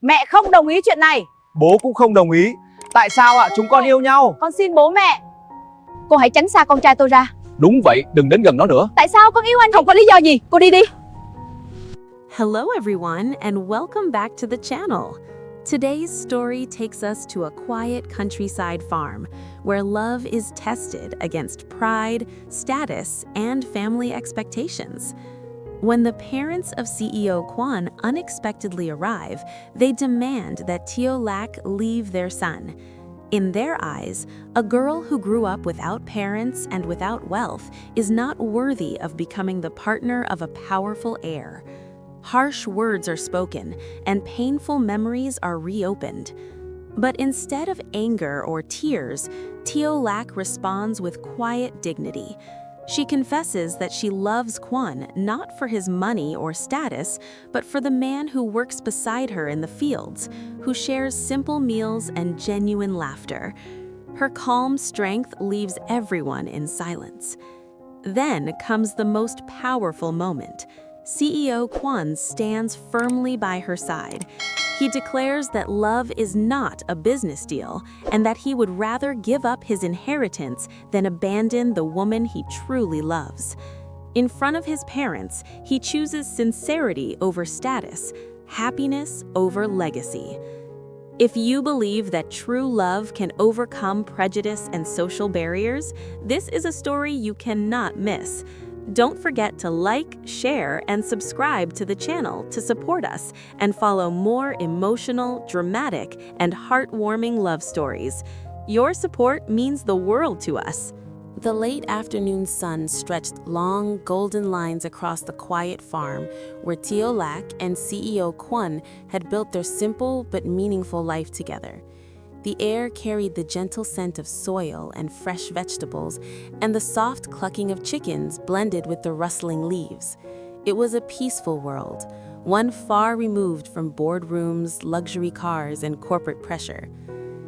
Mẹ không đồng ý chuyện này. Bố cũng không đồng ý. Tại sao ạ? Chúng con yêu nhau. Con xin bố mẹ. Cô hãy tránh xa con trai tôi ra. Đúng vậy, đừng đến gần nó nữa. Tại sao con yêu anh? Không có lý do gì. Cô đi đi. Hello everyone and welcome back to the channel. Today's story takes us to a quiet countryside farm where love is tested against pride, status, and family expectations. When the parents of CEO Quan unexpectedly arrive, they demand that Tieu Lac leave their son. In their eyes, a girl who grew up without parents and without wealth is not worthy of becoming the partner of a powerful heir. Harsh words are spoken, and painful memories are reopened. But instead of anger or tears, Tieu Lac responds with quiet dignity. She confesses that she loves Quan not for his money or status, but for the man who works beside her in the fields, who shares simple meals and genuine laughter. Her calm strength leaves everyone in silence. Then comes the most powerful moment. CEO Quan stands firmly by her side. He declares that love is not a business deal and that he would rather give up his inheritance than abandon the woman he truly loves. In front of his parents, he chooses sincerity over status, happiness over legacy. If you believe that true love can overcome prejudice and social barriers, this is a story you cannot miss. Don't forget to like, share, and subscribe to the channel to support us and follow more emotional, dramatic, and heartwarming love stories. Your support means the world to us. The late afternoon sun stretched long, golden lines across the quiet farm where Tio Lac and CEO Quan had built their simple but meaningful life together. The air carried the gentle scent of soil and fresh vegetables, and the soft clucking of chickens blended with the rustling leaves. It was a peaceful world, one far removed from boardrooms, luxury cars, and corporate pressure.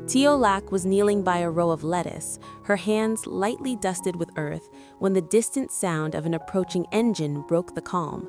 Tio Lac was kneeling by a row of lettuce, her hands lightly dusted with earth, when the distant sound of an approaching engine broke the calm.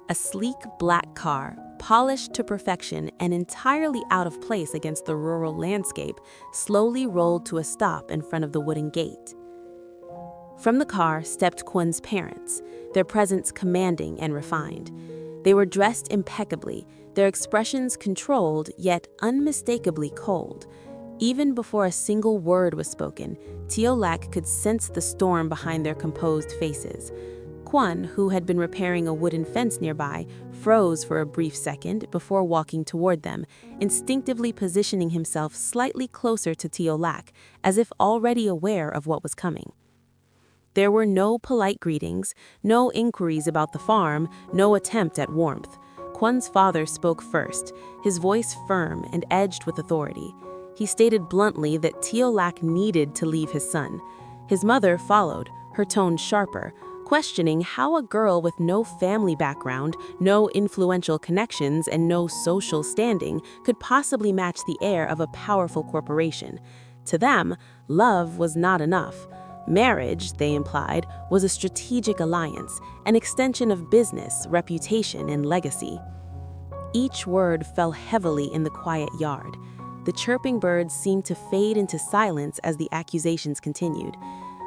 A sleek black car, polished to perfection and entirely out of place against the rural landscape, slowly rolled to a stop in front of the wooden gate. From the car stepped Quan's parents, their presence commanding and refined. They were dressed impeccably, their expressions controlled yet unmistakably cold. Even before a single word was spoken, Tio Lac could sense the storm behind their composed faces. Quan, who had been repairing a wooden fence nearby, froze for a brief second before walking toward them, instinctively positioning himself slightly closer to Tio Lac, as if already aware of what was coming. There were no polite greetings, no inquiries about the farm, no attempt at warmth. Quan's father spoke first, his voice firm and edged with authority. He stated bluntly that Tio Lac needed to leave his son. His mother followed, her tone sharper, questioning how a girl with no family background, no influential connections, and no social standing could possibly match the heir of a powerful corporation. To them, love was not enough. Marriage, they implied, was a strategic alliance, an extension of business, reputation, and legacy. Each word fell heavily in the quiet yard. The chirping birds seemed to fade into silence as the accusations continued.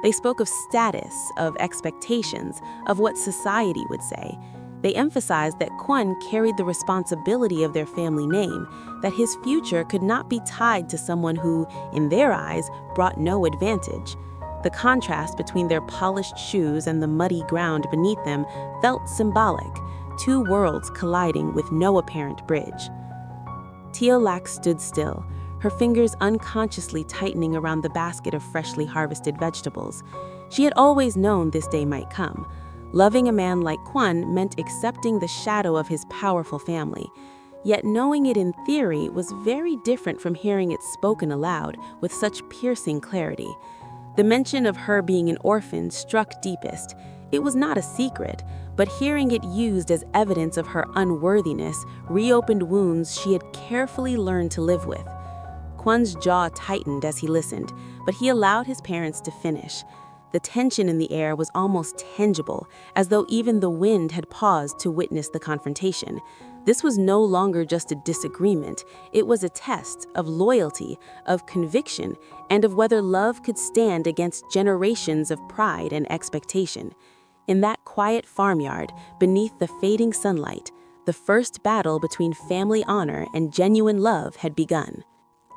They spoke of status, of expectations, of what society would say. They emphasized that Quan carried the responsibility of their family name, that his future could not be tied to someone who, in their eyes, brought no advantage. The contrast between their polished shoes and the muddy ground beneath them felt symbolic, two worlds colliding with no apparent bridge. Tio Lac stood still, her fingers unconsciously tightening around the basket of freshly harvested vegetables. She had always known this day might come. Loving a man like Quan meant accepting the shadow of his powerful family. Yet knowing it in theory was very different from hearing it spoken aloud with such piercing clarity. The mention of her being an orphan struck deepest. It was not a secret, but hearing it used as evidence of her unworthiness reopened wounds she had carefully learned to live with. Quan's jaw tightened as he listened, but he allowed his parents to finish. The tension in the air was almost tangible, as though even the wind had paused to witness the confrontation. This was no longer just a disagreement. It was a test of loyalty, of conviction, and of whether love could stand against generations of pride and expectation. In that quiet farmyard, beneath the fading sunlight, the first battle between family honor and genuine love had begun.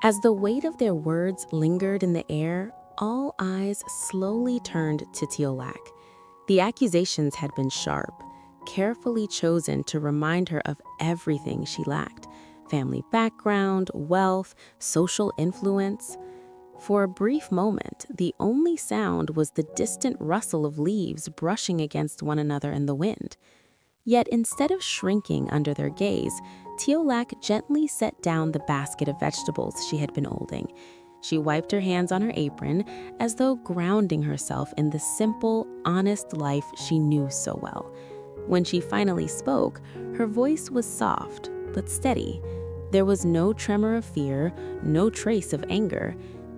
As the weight of their words lingered in the air, all eyes slowly turned to Tio Lac. The accusations had been sharp, carefully chosen to remind her of everything she lacked: family background, wealth, social influence. For a brief moment, the only sound was the distant rustle of leaves brushing against one another in the wind. Yet instead of shrinking under their gaze, Tio Lac gently set down the basket of vegetables she had been holding. She wiped her hands on her apron, as though grounding herself in the simple, honest life she knew so well. When she finally spoke, her voice was soft but steady. There was no tremor of fear, no trace of anger.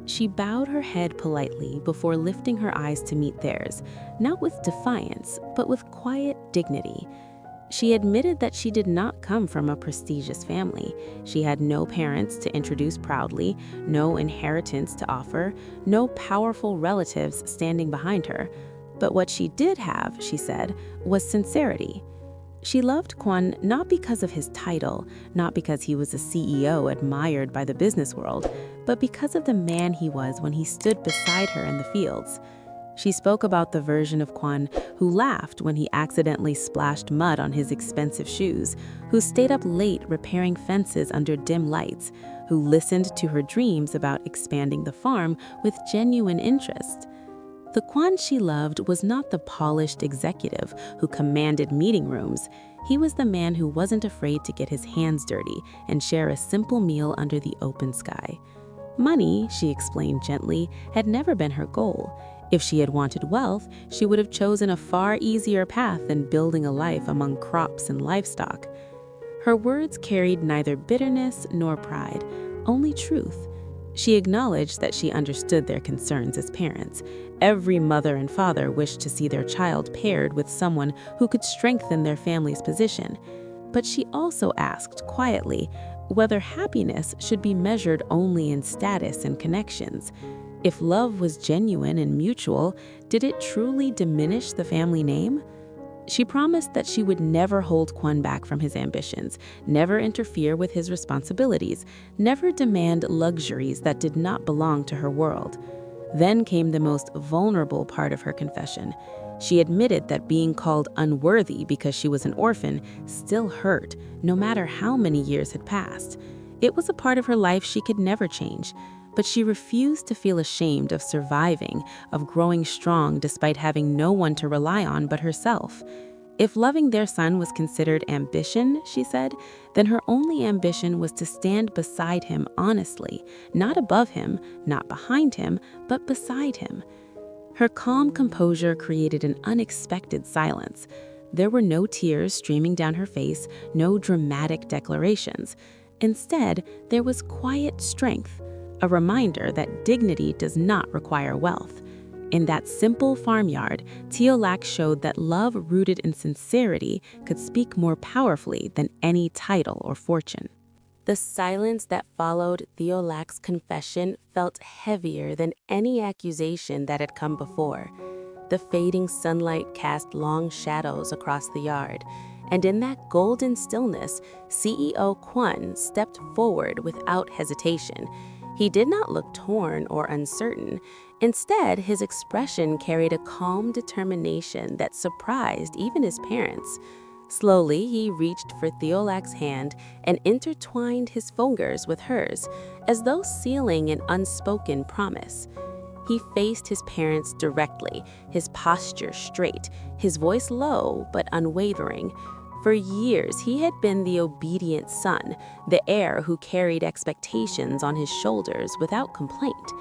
She bowed her head politely before lifting her eyes to meet theirs, not with defiance, but with quiet dignity. She admitted that she did not come from a prestigious family. She had no parents to introduce proudly, no inheritance to offer, no powerful relatives standing behind her. But what she did have, she said, was sincerity. She loved Quan not because of his title, not because he was a CEO admired by the business world, but because of the man he was when he stood beside her in the fields. She spoke about the version of Quan who laughed when he accidentally splashed mud on his expensive shoes, who stayed up late repairing fences under dim lights, who listened to her dreams about expanding the farm with genuine interest. The Quan she loved was not the polished executive who commanded meeting rooms. He was the man who wasn't afraid to get his hands dirty and share a simple meal under the open sky. Money, she explained gently, had never been her goal. If she had wanted wealth, she would have chosen a far easier path than building a life among crops and livestock. Her words carried neither bitterness nor pride, only truth. She acknowledged that she understood their concerns as parents. Every mother and father wished to see their child paired with someone who could strengthen their family's position. But she also asked quietly whether happiness should be measured only in status and connections. If love was genuine and mutual, did it truly diminish the family name? She promised that she would never hold Quan back from his ambitions, never interfere with his responsibilities, never demand luxuries that did not belong to her world. Then came the most vulnerable part of her confession. She admitted that being called unworthy because she was an orphan still hurt, no matter how many years had passed. It was a part of her life she could never change. But she refused to feel ashamed of surviving, of growing strong despite having no one to rely on but herself. If loving their son was considered ambition, she said, then her only ambition was to stand beside him honestly, not above him, not behind him, but beside him. Her calm composure created an unexpected silence. There were no tears streaming down her face, no dramatic declarations. Instead, there was quiet strength. A reminder that dignity does not require wealth. In that simple farmyard, Tio Lac showed that love rooted in sincerity could speak more powerfully than any title or fortune. The silence that followed Tio Lac's confession felt heavier than any accusation that had come before. The fading sunlight cast long shadows across the yard, and in that golden stillness, CEO Quan stepped forward without hesitation. He did not look torn or uncertain. Instead, his expression carried a calm determination that surprised even his parents. Slowly, he reached for Tio Lac's hand and intertwined his fingers with hers, as though sealing an unspoken promise. He faced his parents directly, his posture straight, his voice low but unwavering. For years, he had been the obedient son, the heir who carried expectations on his shoulders without complaint.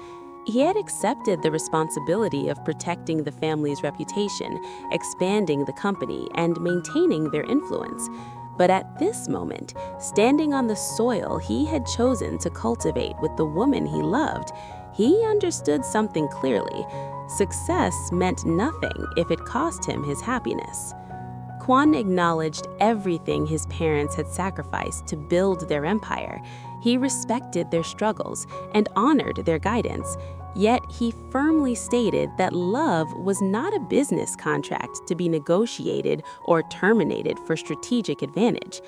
He had accepted the responsibility of protecting the family's reputation, expanding the company, and maintaining their influence. But at this moment, standing on the soil he had chosen to cultivate with the woman he loved, he understood something clearly. Success meant nothing if it cost him his happiness. Quan acknowledged everything his parents had sacrificed to build their empire. He respected their struggles and honored their guidance. Yet he firmly stated that love was not a business contract to be negotiated or terminated for strategic advantage.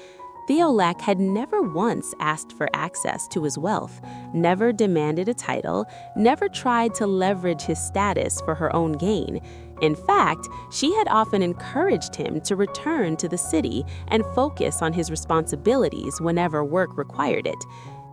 Tieu Lac had never once asked for access to his wealth, never demanded a title, never tried to leverage his status for her own gain. In fact, she had often encouraged him to return to the city and focus on his responsibilities whenever work required it.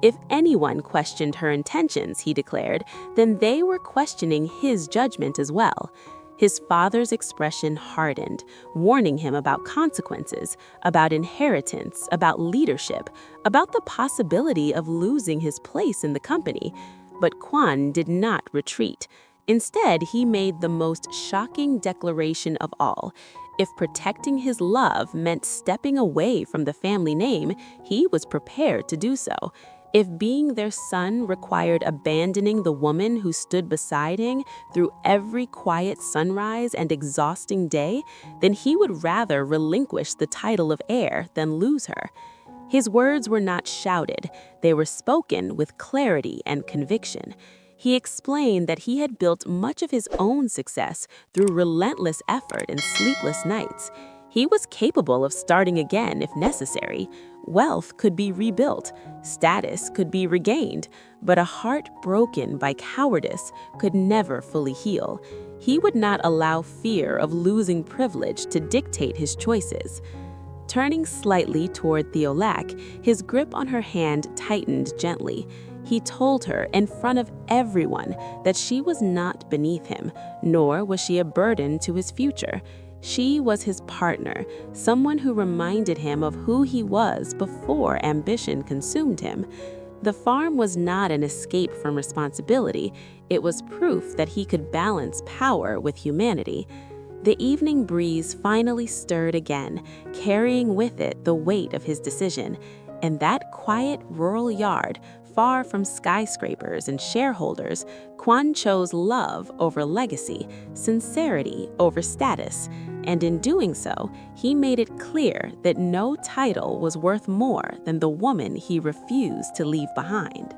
If anyone questioned her intentions, he declared, then they were questioning his judgment as well. His father's expression hardened, warning him about consequences, about inheritance, about leadership, about the possibility of losing his place in the company. But Quan did not retreat. Instead, he made the most shocking declaration of all. If protecting his love meant stepping away from the family name, he was prepared to do so. If being their son required abandoning the woman who stood beside him through every quiet sunrise and exhausting day, then he would rather relinquish the title of heir than lose her. His words were not shouted, they were spoken with clarity and conviction. He explained that he had built much of his own success through relentless effort and sleepless nights. He was capable of starting again if necessary. Wealth could be rebuilt, status could be regained, but a heart broken by cowardice could never fully heal. He would not allow fear of losing privilege to dictate his choices. Turning slightly toward Tieu Lac, his grip on her hand tightened gently. He told her in front of everyone that she was not beneath him, nor was she a burden to his future. She was his partner, someone who reminded him of who he was before ambition consumed him. The farm was not an escape from responsibility. It was proof that he could balance power with humanity. The evening breeze finally stirred again, carrying with it the weight of his decision. In that quiet rural yard, far from skyscrapers and shareholders, Quan chose love over legacy, sincerity over status, and in doing so, he made it clear that no title was worth more than the woman he refused to leave behind.